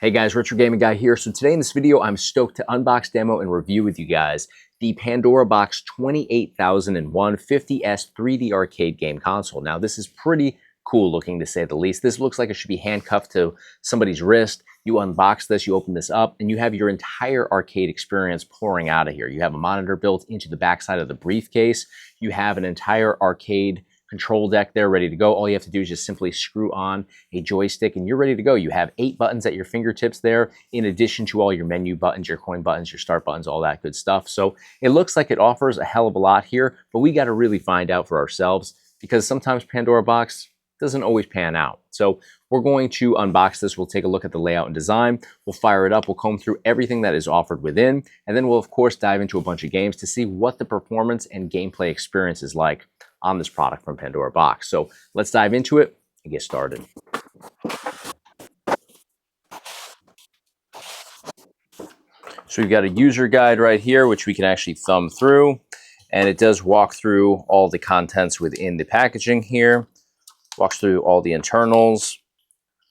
Hey guys, Retro Gaming Guy here. So today in this video, I'm stoked to unbox, demo, and review with you guys the Pandora Box 28001 50S 3D arcade game console. Now this is pretty cool looking to say the least. This looks like it should be handcuffed to somebody's wrist. You unbox this, you open this up, and you have your entire arcade experience pouring out of here. You have a monitor built into the backside of the briefcase. You have an entire arcade control deck there ready to go. All you have to do is just simply screw on a joystick and you're ready to go. You have 8 buttons at your fingertips there, in addition to all your menu buttons, your coin buttons, your start buttons, all that good stuff. So it looks like it offers a hell of a lot here, but we got to really find out for ourselves because sometimes Pandora Box doesn't always pan out. So we're going to unbox this. We'll take a look at the layout and design. We'll fire it up. We'll comb through everything that is offered within. And then we'll, of course, dive into a bunch of games to see what the performance and gameplay experience is like on this product from Pandora Box. So let's dive into it and get started. So we've got a user guide right here, which we can actually thumb through. And it does walk through all the contents within the packaging here. Walks through all the internals,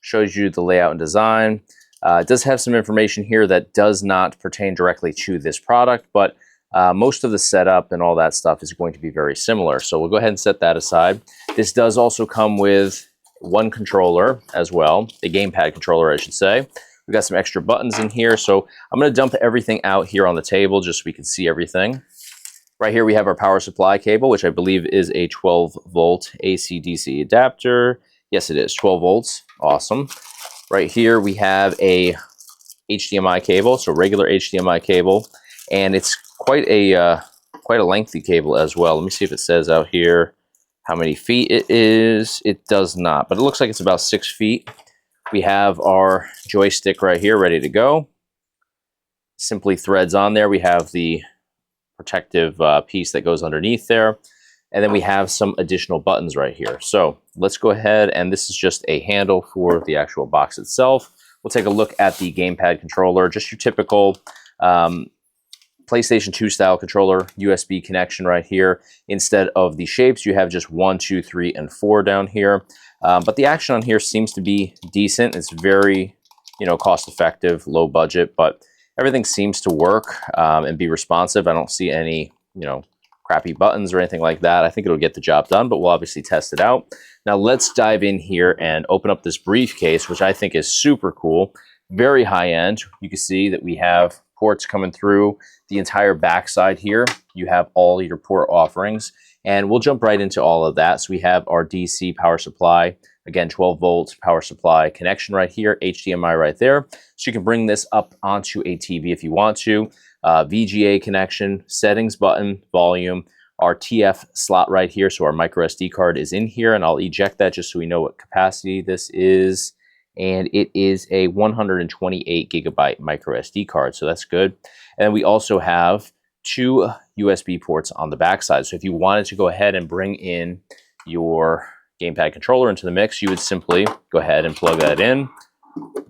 shows you the layout and design. It does have some information here that does not pertain directly to this product, but most of the setup and all that stuff is going to be very similar. So we'll go ahead and set that aside. This does also come with one controller as well, the gamepad controller, I should say. We've got some extra buttons in here. So I'm going to dump everything out here on the table just so we can see everything. Right here we have our power supply cable, which I believe is a 12-volt AC-DC adapter. Yes, it is 12 volts. Awesome. Right here we have a HDMI cable, so regular HDMI cable, and it's quite a lengthy cable as well. Let me see if it says out here how many feet it is. It does not, but it looks like it's about 6 feet. We have our joystick right here ready to go. Simply threads on there. We have the protective piece that goes underneath there. And then we have some additional buttons right here. So let's go ahead, and this is just a handle for the actual box itself. We'll take a look at the gamepad controller, just your typical PlayStation 2 style controller, USB connection right here. Instead of the shapes, you have just 1, 2, 3, and 4 down here. But the action on here seems to be decent. It's very, cost effective, low budget, but everything seems to work and be responsive. I don't see any, crappy buttons or anything like that. I think it'll get the job done, but we'll obviously test it out. Now let's dive in here and open up this briefcase, which I think is super cool. Very high end. You can see that we have ports coming through the entire backside here. You have all your port offerings, and we'll jump right into all of that. So we have our DC power supply, again, 12 volts power supply connection right here, HDMI right there. So you can bring this up onto a TV if you want to. VGA connection, settings button, volume, our TF slot right here. So our micro SD card is in here, and I'll eject that just so we know what capacity this is. And it is a 128 gigabyte micro SD card, so that's good. And we also have 2 USB ports on the backside. So if you wanted to go ahead and bring in your gamepad controller into the mix, you would simply go ahead and plug that in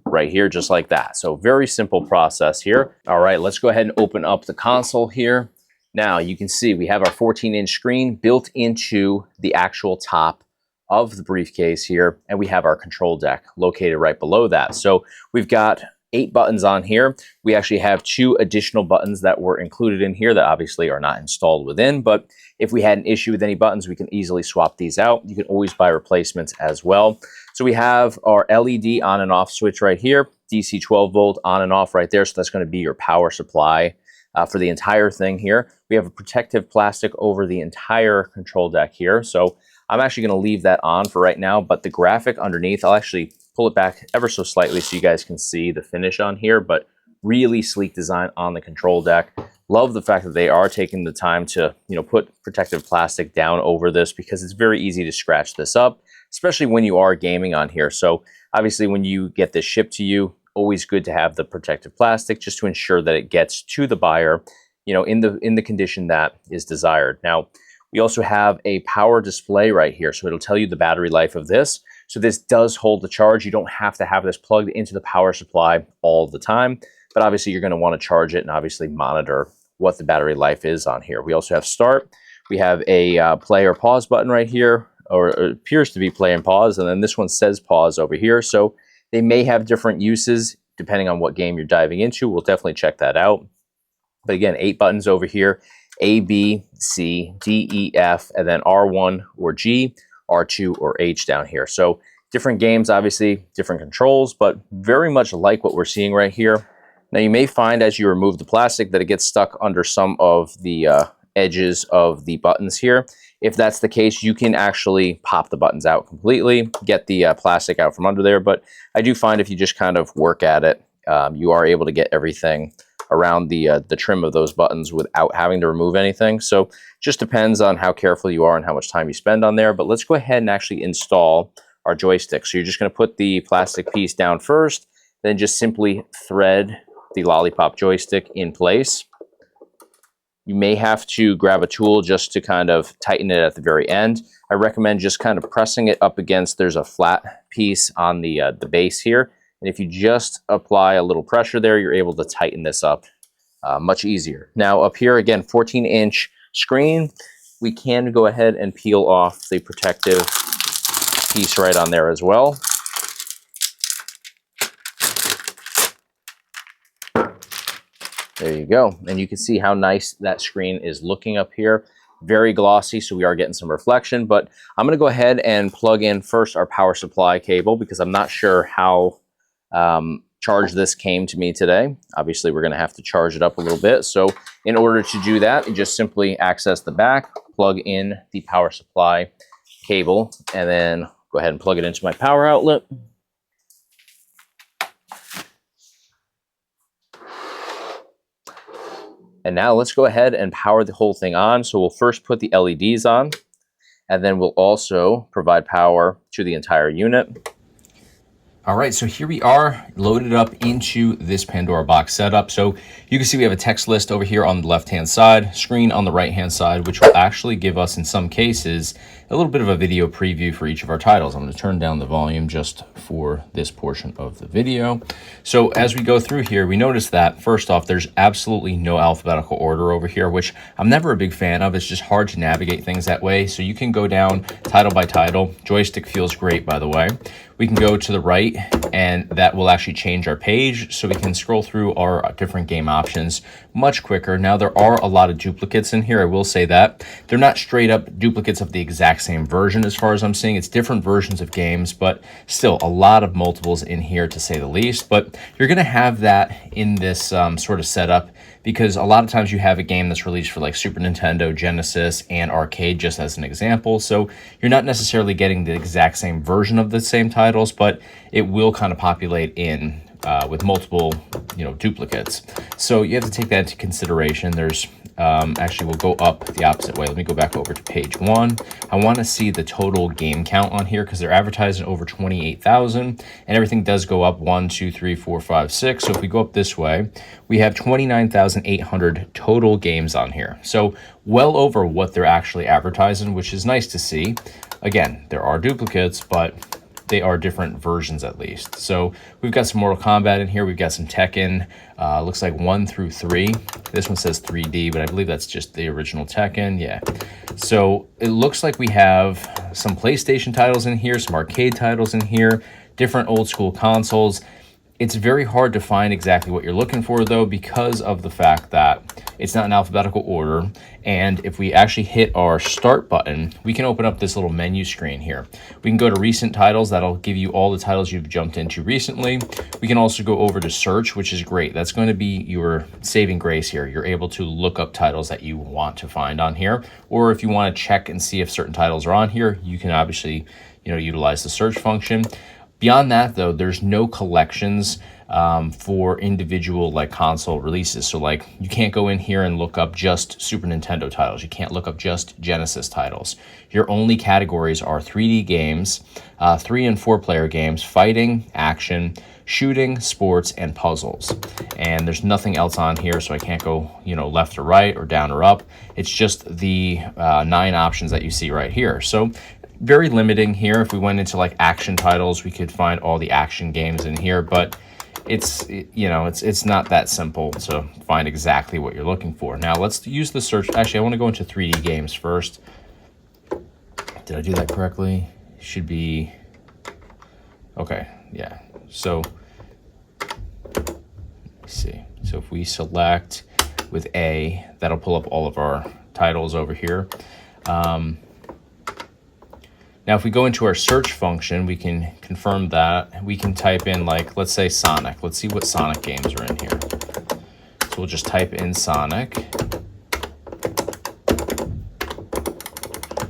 right here, just like that. So very simple process here. All right, let's go ahead and open up the console here. Now you can see we have our 14-inch screen built into the actual top of the briefcase here, and we have our control deck located right below that. So we've got 8 buttons on here. We actually have 2 additional buttons that were included in here that obviously are not installed within, but if we had an issue with any buttons, we can easily swap these out. You can always buy replacements as well. So we have our LED on and off switch right here, DC 12 volt on and off right there. So that's going to be your power supply for the entire thing here. We have a protective plastic over the entire control deck here. So I'm actually going to leave that on for right now, but the graphic underneath, I'll actually pull it back ever so slightly so you guys can see the finish on here, but really sleek design on the control deck. Love the fact that they are taking the time to, put protective plastic down over this because it's very easy to scratch this up, especially when you are gaming on here. So obviously when you get this shipped to you, always good to have the protective plastic just to ensure that it gets to the buyer, in the condition that is desired. Now, we also have a power display right here, so it'll tell you the battery life of this. So this does hold the charge. You don't have to have this plugged into the power supply all the time, but obviously you're going to want to charge it and obviously monitor what the battery life is on here. We also have start. We have a play or pause button right here, or it appears to be play and pause, and then this one says pause over here. So they may have different uses depending on what game you're diving into, we'll definitely check that out. But again, 8 buttons over here: A, B, C, D, E, F, and then R1 or G, R2 or H down here. So different games, obviously different controls, but very much like what we're seeing right here. Now you may find as you remove the plastic that it gets stuck under some of the edges of the buttons here. If that's the case, you can actually pop the buttons out completely, get the plastic out from under there. But I do find if you just kind of work at it, you are able to get everything around the trim of those buttons without having to remove anything. So just depends on how careful you are and how much time you spend on there. But let's go ahead and actually install our joystick. So you're just going to put the plastic piece down first, then just simply thread the lollipop joystick in place. You may have to grab a tool just to kind of tighten it at the very end. I recommend just kind of pressing it up against, there's a flat piece on the base here. And if you just apply a little pressure there, you're able to tighten this up much easier. Now up here, again, 14-inch screen. We can go ahead and peel off the protective piece right on there as well. There you go. And you can see how nice that screen is looking up here. Very glossy, so we are getting some reflection. But I'm going to go ahead and plug in first our power supply cable because I'm not sure how charged this came to me today. Obviously, we're going to have to charge it up a little bit. So in order to do that, you just simply access the back, plug in the power supply cable, and then go ahead and plug it into my power outlet. And now let's go ahead and power the whole thing on. So we'll first put the LEDs on, and then we'll also provide power to the entire unit. All right, so here we are loaded up into this Pandora Box setup. So you can see we have a text list over here on the left-hand side, screen on the right-hand side, which will actually give us, in some cases, a little bit of a video preview for each of our titles. I'm going to turn down the volume just for this portion of the video. So as we go through here, we notice that, first off, there's absolutely no alphabetical order over here, which I'm never a big fan of. It's just hard to navigate things that way. So you can go down title by title. Joystick feels great, by the way. We can go to the right, and that will actually change our page, so we can scroll through our different game options much quicker. Now, there are a lot of duplicates in here, I will say that. They're not straight up duplicates of the exact same version as far as I'm seeing. It's different versions of games, but still a lot of multiples in here to say the least. But you're going to have that in this sort of setup, because a lot of times you have a game that's released for like Super Nintendo, Genesis, and arcade, just as an example. So you're not necessarily getting the exact same version of the same titles, but it will kind of populate in with multiple, duplicates. So you have to take that into consideration. There's actually, we'll go up the opposite way. Let me go back over to page 1. I want to see the total game count on here because they're advertising over 28,000, and everything does go up 1, 2, 3, 4, 5, 6. So if we go up this way, we have 29,800 total games on here. So well over what they're actually advertising, which is nice to see. Again, there are duplicates, but they are different versions at least. So we've got some Mortal Kombat in here. We've got some Tekken. Looks like 1 through 3. This one says 3D, but I believe that's just the original Tekken. Yeah. So it looks like we have some PlayStation titles in here, some arcade titles in here, different old school consoles. It's very hard to find exactly what you're looking for, though, because of the fact that it's not in alphabetical order. And if we actually hit our start button, we can open up this little menu screen here. We can go to recent titles. That'll give you all the titles you've jumped into recently. We can also go over to search, which is great. That's going to be your saving grace here. You're able to look up titles that you want to find on here. Or if you want to check and see if certain titles are on here, you can obviously, utilize the search function. Beyond that, though, there's no collections for individual console releases. So you can't go in here and look up just Super Nintendo titles. You can't look up just Genesis titles. Your only categories are 3D games, 3 and 4 player games, fighting, action, shooting, sports, and puzzles. And there's nothing else on here, so I can't go left or right or down or up. It's just the 9 options that you see right here. So very limiting here. If we went into action titles, we could find all the action games in here, but it's not that simple to find exactly what you're looking for. Now let's use the search. Actually, I want to go into 3D games first. Did I do that correctly? Should be okay. Yeah. So Let's see. So if we select with A, that'll pull up all of our titles over here. Now, if we go into our search function, we can confirm that. We can type in, like, let's say Sonic. Let's see what Sonic games are in here. So we'll just type in Sonic.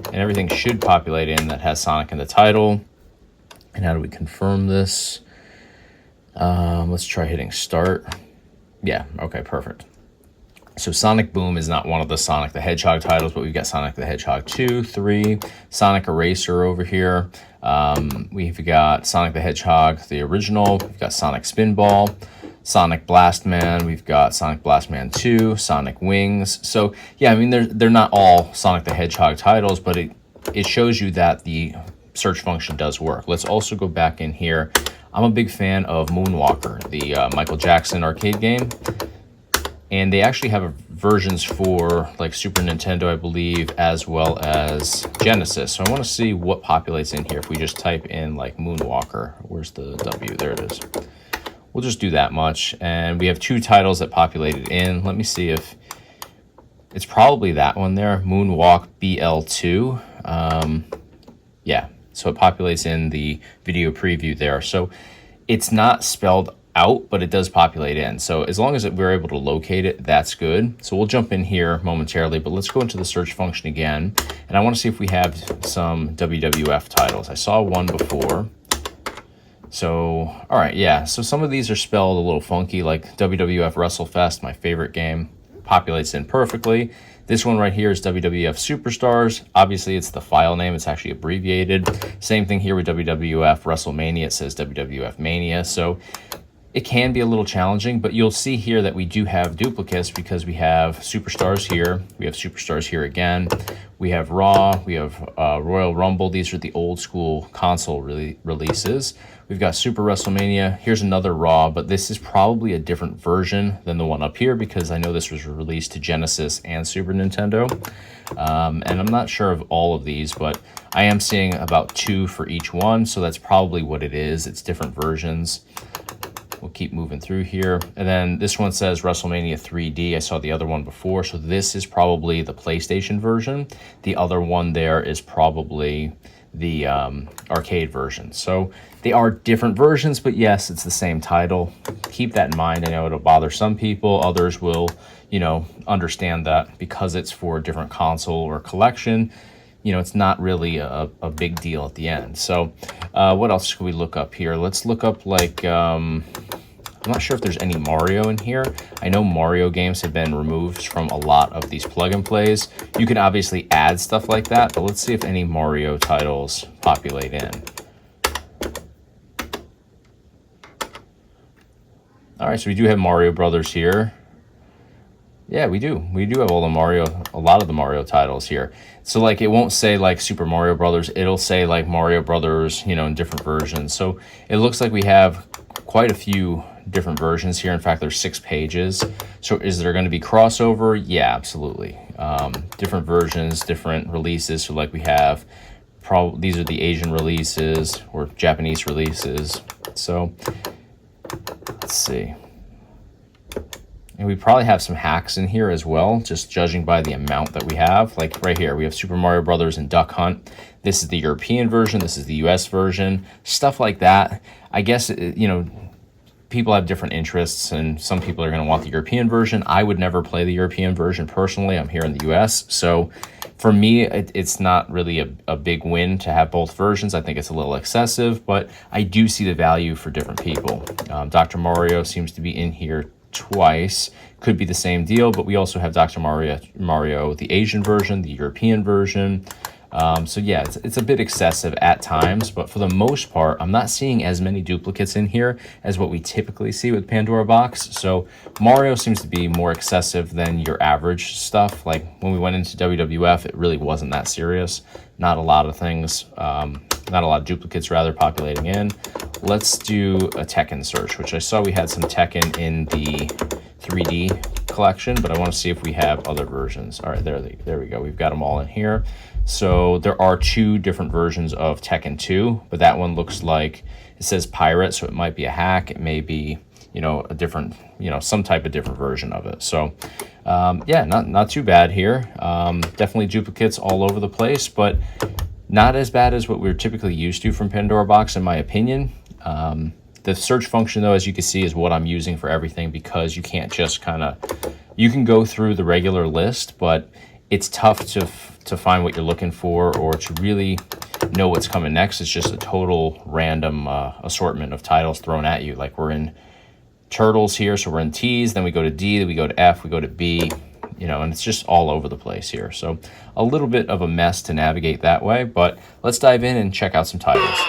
And everything should populate in that has Sonic in the title. And how do we confirm this? Let's try hitting start. Yeah, okay, perfect. So Sonic Boom is not one of the Sonic the Hedgehog titles, but we've got Sonic the Hedgehog 2, 3, Sonic Eraser over here. We've got Sonic the Hedgehog, the original. We've got Sonic Spinball, Sonic Blastman. We've got Sonic Blastman 2, Sonic Wings. So yeah, I mean, they're not all Sonic the Hedgehog titles, but it shows you that the search function does work. Let's also go back in here. I'm a big fan of Moonwalker, the Michael Jackson arcade game. And they actually have versions for like Super Nintendo, I believe, as well as Genesis. So I want to see what populates in here. If we just type in like Moonwalker, where's the W? There it is. We'll just do that much. And we have 2 titles that populated in. Let me see if it's probably that one there, Moonwalk BL2. Yeah, so it populates in the video preview there. So it's not spelled out, but it does populate in. So as long as we're able to locate it, that's good. So we'll jump in here momentarily, but let's go into the search function again. And I want to see if we have some WWF titles. I saw one before. So, all right, yeah. So some of these are spelled a little funky, like WWF WrestleFest, my favorite game, populates in perfectly. This one right here is WWF Superstars. Obviously, it's the file name. It's actually abbreviated. Same thing here with WWF WrestleMania. It says WWF Mania. So it can be a little challenging, but you'll see here that we do have duplicates because we have Superstars here. We have Superstars here again. We have Raw. We have Royal Rumble. These are the old school console releases. We've got Super WrestleMania. Here's another Raw, but this is probably a different version than the one up here because I know this was released to Genesis and Super Nintendo. And I'm not sure of all of these, but I am seeing about 2 for each one, so that's probably what it is. It's different versions. We'll keep moving through here. And then this one says WrestleMania 3D. I saw the other one before. So this is probably the PlayStation version. The other one there is probably the arcade version. So they are different versions, but yes, it's the same title. Keep that in mind. I know it'll bother some people. Others will, understand that because it's for a different console or collection, it's not really a big deal at the end. So what else should we look up here? Let's look up like, I'm not sure if there's any Mario in here. I know Mario games have been removed from a lot of these plug and plays. You can obviously add stuff like that, but let's see if any Mario titles populate in. All right, so we do have Mario Brothers here. Yeah, we do. We do have a lot of the Mario titles here. So like it won't say like Super Mario Brothers, it'll say like Mario Brothers, in different versions. So it looks like we have quite a few different versions here. In fact, there's 6 pages. So is there going to be crossover? Yeah, absolutely. Different versions, different releases. So like we have these are the Asian releases or Japanese releases. So let's see. And we probably have some hacks in here as well, just judging by the amount that we have. Like right here, we have Super Mario Brothers and Duck Hunt. This is the European version. This is the US version. Stuff like that. I guess, people have different interests, and some people are going to want the European version. I would never play the European version personally. I'm here in the US. So for me, it's not really a big win to have both versions. I think it's a little excessive, but I do see the value for different people. Dr. Mario seems to be in here twice. Could be the same deal, but we also have Dr. Mario, the Asian version, the European version. So yeah, it's a bit excessive at times, but for the most part, I'm not seeing as many duplicates in here as what we typically see with Pandora Box. So Mario seems to be more excessive than your average stuff. Like when we went into WWF, it really wasn't that serious. Not a lot of things, not a lot of duplicates rather populating in. Let's do a Tekken search, which I saw we had some Tekken in the 3D collection, but I want to see if we have other versions. All right, there we go. We've got them all in here. So there are 2 different versions of Tekken 2, but that one looks like it says pirate, so it might be a hack. It may be, you know, a different, you know, some type of different version of it. So yeah, not too bad here. Definitely duplicates all over the place, but not as bad as what we're typically used to from Pandora Box, in my opinion. The search function, though, as you can see, is what I'm using for everything, because you can't just kind of, you can go through the regular list, but it's tough to find what you're looking for or to really know what's coming next. It's just a total random assortment of titles thrown at you. Like we're in turtles here, so we're in T's, then we go to D, then we go to F, we go to B, you know, and it's just all over the place here. So a little bit of a mess to navigate that way, but let's dive in and check out some titles.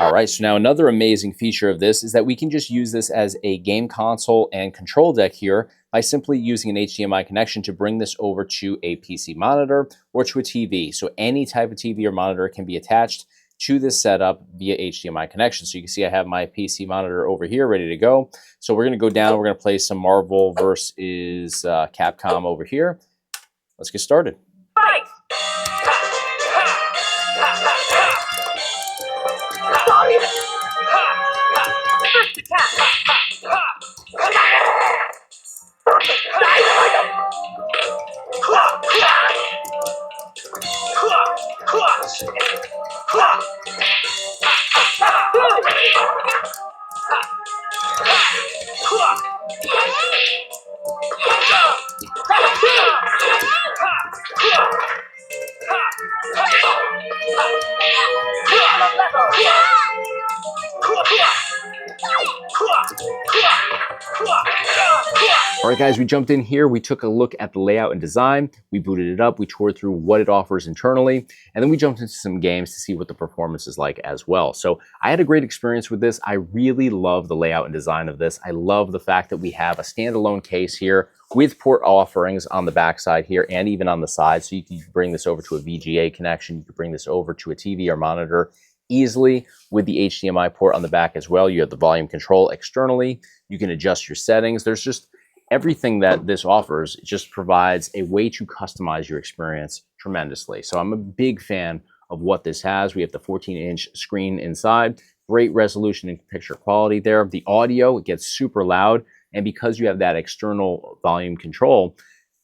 All right, so now another amazing feature of this is that we can just use this as a game console and control deck here by simply using an HDMI connection to bring this over to a PC monitor or to a TV. So any type of TV or monitor can be attached to this setup via HDMI connection. So you can see I have my PC monitor over here ready to go. So we're gonna go down, we're gonna play some Marvel versus Capcom over here. Let's get started. Fight! All right, guys, we jumped in here. We took a look at the layout and design. We booted it up. We toured through what it offers internally. And then we jumped into some games to see what the performance is like as well. So I had a great experience with this. I really love the layout and design of this. I love the fact that we have a standalone case here with port offerings on the back side here and even on the side. So you can bring this over to a VGA connection. You can bring this over to a TV or monitor easily with the HDMI port on the back as well. You have the volume control externally. You can adjust your settings. There's just everything that this offers. It just provides a way to customize your experience tremendously. So I'm a big fan of what this has. We have the 14-inch screen inside, great resolution and picture quality there. The audio, it gets super loud. And because you have that external volume control,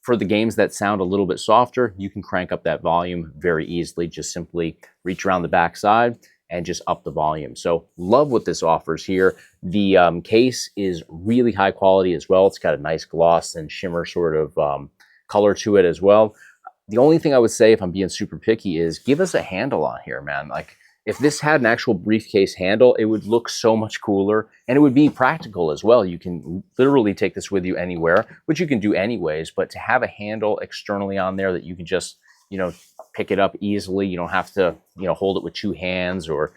For the games that sound a little bit softer, you can crank up that volume very easily. Just simply reach around the back side and just up the volume. So love what this offers here. The case is really high quality as well. It's got a nice gloss and shimmer sort of color to it as well. The only thing I would say, if I'm being super picky, is give us a handle on here, man. Like, if this had an actual briefcase handle, it would look so much cooler, and it would be practical as well. You can literally take this with you anywhere, which you can do anyways, but to have a handle externally on there that you can just, you know, pick it up easily. You don't have to, you know, hold it with two hands or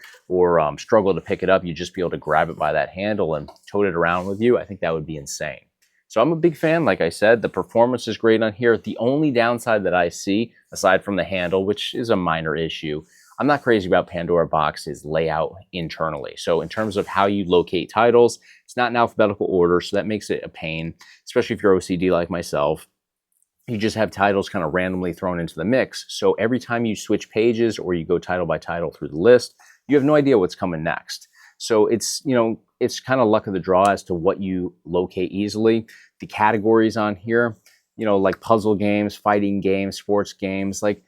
struggle to pick it up. You just be able to grab it by that handle and tote it around with you. I think that would be insane. So I'm a big fan. Like I said, the performance is great on here. The only downside that I see, aside from the handle, which is a minor issue, I'm not crazy about Pandora Box's layout internally. So in terms of how you locate titles, it's not in alphabetical order, so that makes it a pain, especially if you're OCD like myself. You just have titles kind of randomly thrown into the mix. So every time you switch pages or you go title by title through the list, you have no idea what's coming next. So it's, you know, it's kind of luck of the draw as to what you locate easily. The categories on here, you know, like puzzle games, fighting games, sports games, like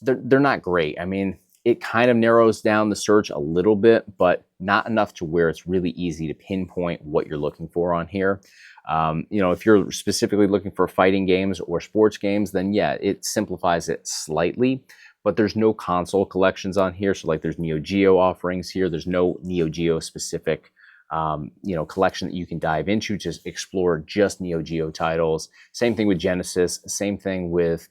they're not great. I mean, it kind of narrows down the search a little bit, but not enough to where it's really easy to pinpoint what you're looking for on here. You know, if you're specifically looking for fighting games or sports games, then yeah, it simplifies it slightly. But there's no console collections on here. So like there's Neo Geo offerings here. There's no Neo Geo specific, you know, collection that you can dive into to explore just Neo Geo titles. Same thing with Genesis. Same thing with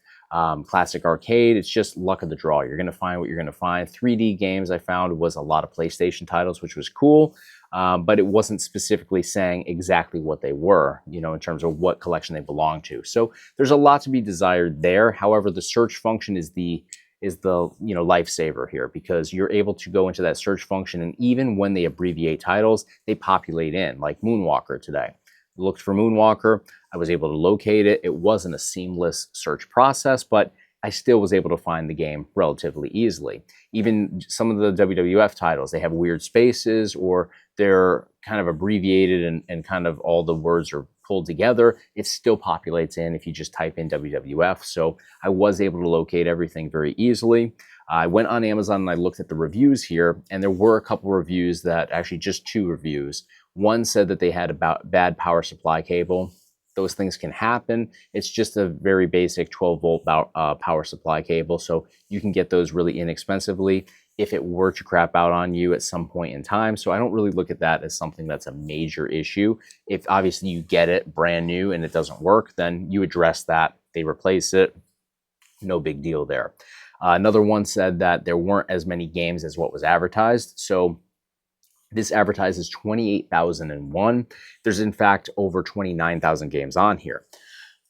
Classic Arcade. It's just luck of the draw. You're going to find what you're going to find. 3D games I found was a lot of PlayStation titles, which was cool. But it wasn't specifically saying exactly what they were, you know, in terms of what collection they belong to. So there's a lot to be desired there. However, the search function is the you know, lifesaver here, because you're able to go into that search function, and even when they abbreviate titles, they populate in, like Moonwalker today. Looked for Moonwalker, I was able to locate it. It wasn't a seamless search process, but I still was able to find the game relatively easily. Even some of the WWF titles, they have weird spaces, or they're kind of abbreviated and kind of all the words are pulled together. It still populates in if you just type in WWF. So I was able to locate everything very easily. I went on Amazon and I looked at the reviews here, and there were a couple reviews that, actually just 2 reviews. One said that they had a bad power supply cable. Those things can happen. It's just a very basic 12-volt power supply cable, so you can get those really inexpensively if it were to crap out on you at some point in time. So I don't really look at that as something that's a major issue. If obviously you get it brand new and it doesn't work, then you address that, they replace it, no big deal there. Another one said that there weren't as many games as what was advertised. So this advertises 28,001. There's in fact over 29,000 games on here.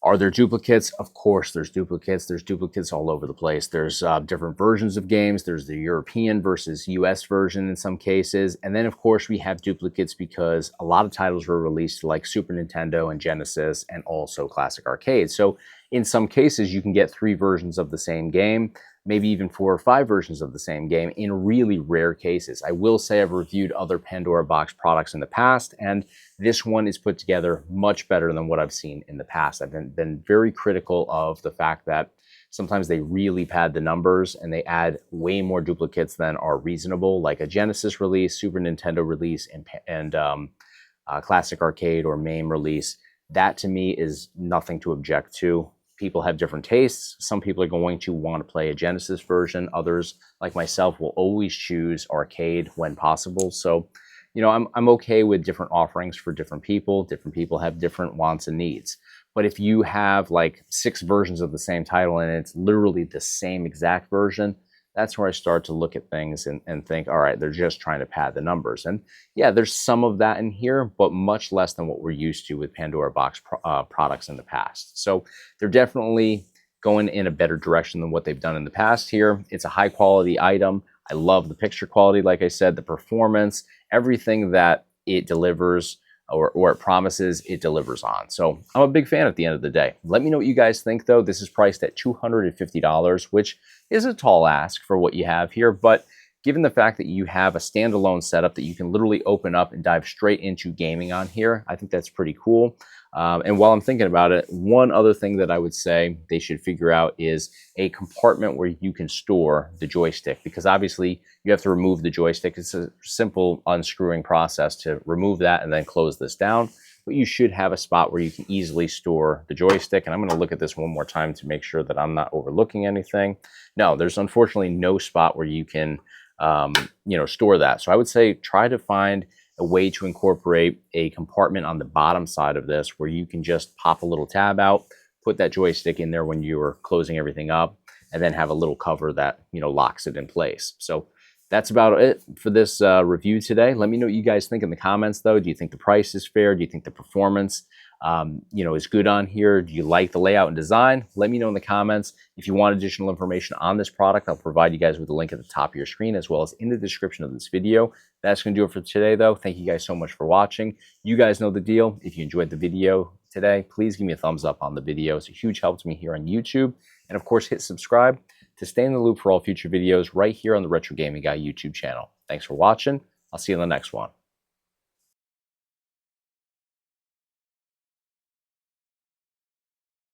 Are there duplicates? Of course there's duplicates. There's duplicates all over the place. There's different versions of games. There's the European versus US version in some cases. And then of course we have duplicates because a lot of titles were released like Super Nintendo and Genesis and also Classic Arcade. So in some cases you can get 3 versions of the same game, maybe even 4 or 5 versions of the same game in really rare cases. I will say I've reviewed other Pandora Box products in the past, and this one is put together much better than what I've seen in the past. I've been very critical of the fact that sometimes they really pad the numbers and they add way more duplicates than are reasonable, like a Genesis release, Super Nintendo release, and Classic Arcade or MAME release. That to me is nothing to object to. People have different tastes. Some people are going to want to play a Genesis version. Others, like myself, will always choose arcade when possible. So, you know, I'm okay with different offerings for different people. Different people have different wants and needs. But if you have like 6 versions of the same title and it's literally the same exact version, that's where I start to look at things and think, all right, they're just trying to pad the numbers. And yeah, there's some of that in here, but much less than what we're used to with Pandora Box products in the past. So they're definitely going in a better direction than what they've done in the past here. It's a high quality item. I love the picture quality, like I said, the performance, everything that it delivers or it promises, it delivers on. So I'm a big fan at the end of the day. Let me know what you guys think though. This is priced at $250, which is a tall ask for what you have here, but given the fact that you have a standalone setup that you can literally open up and dive straight into gaming on here, I think that's pretty cool. And while I'm thinking about it, one other thing that I would say they should figure out is a compartment where you can store the joystick, because obviously you have to remove the joystick. It's a simple unscrewing process to remove that and then close this down. But you should have a spot where you can easily store the joystick. And I'm going to look at this one more time to make sure that I'm not overlooking anything. No, there's unfortunately no spot where you can store that. So I would say try to find a way to incorporate a compartment on the bottom side of this where you can just pop a little tab out, put that joystick in there when you're closing everything up, and then have a little cover that, locks it in place. So that's about it for this review today. Let me know what you guys think in the comments, though. Do you think the price is fair? Do you think the performance, is good on here? Do you like the layout and design? Let me know in the comments. If you want additional information on this product, I'll provide you guys with a link at the top of your screen as well as in the description of this video. That's going to do it for today, though. Thank you guys so much for watching. You guys know the deal. If you enjoyed the video today, please give me a thumbs up on the video. It's a huge help to me here on YouTube. And of course, hit subscribe to stay in the loop for all future videos right here on the Retro Gaming Guy YouTube channel. Thanks for watching. I'll see you in the next one.